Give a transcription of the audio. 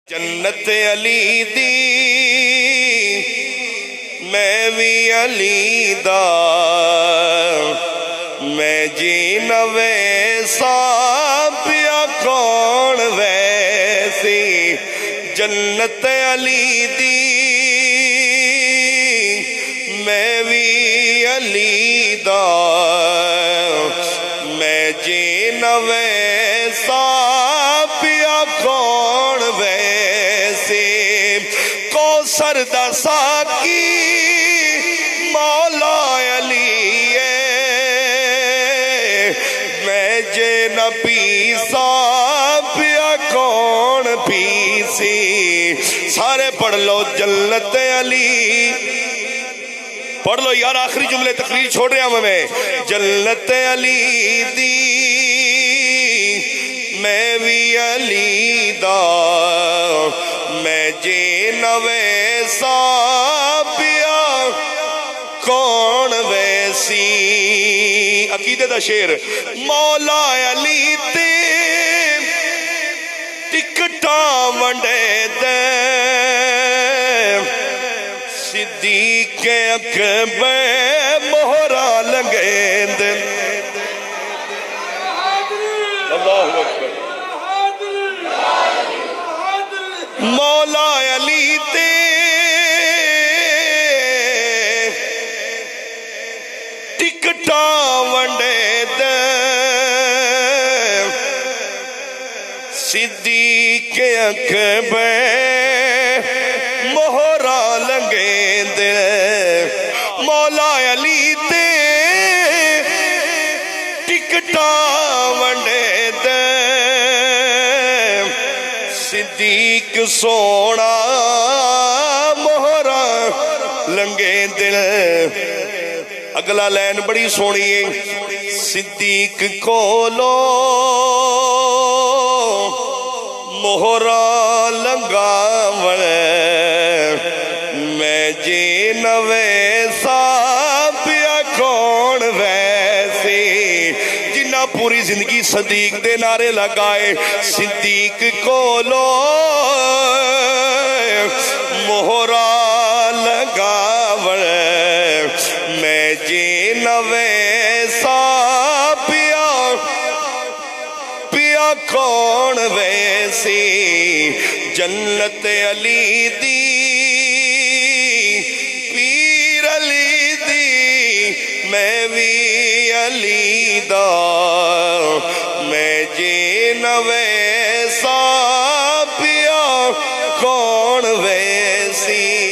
جنت علی دی میں بھی علی دا میں جینا ویسا پیا کون ویسی جنت علی دی میں بھی علی دا میں جینا ویسا پیا کون ویسی کوثر دا ساکی مولا علی میں جے نہ پیسا پیا کون پیسی سارے پڑھ لو جنت علی پڑھ لو یار آخری جملے تقریر چھوڑ رہے ہیں میں جنت علی دی میں بھی علی دا میں جینا ویسا پیا کون ویسی عقیدے دا شیر مولا علی تے ٹکٹاں ونڈے دے صدیق اکبر مہرہ لگے دے اللہ اکبر مولا علی تے ٹکٹاں ونڈے دے صدیق اکبر مہرہ لگے دے مولا علی تے ٹکٹاں ونڈے دے صدیق سونا مہرہ لنگے دل اگلا لین بڑی سونی ہے صدیق کولو مہرہ لنگا میں جین ویسا پیا کون ویسی جنہ پوری زندگی صدیق دے نعرے لگائے صدیق کولو مہرہ لگاوڑ میں جین ویسا پیا کون ویسی جنت علی دی پیر علی دی میں بھی علی دا میں جینا ویسا پیا کون ویسی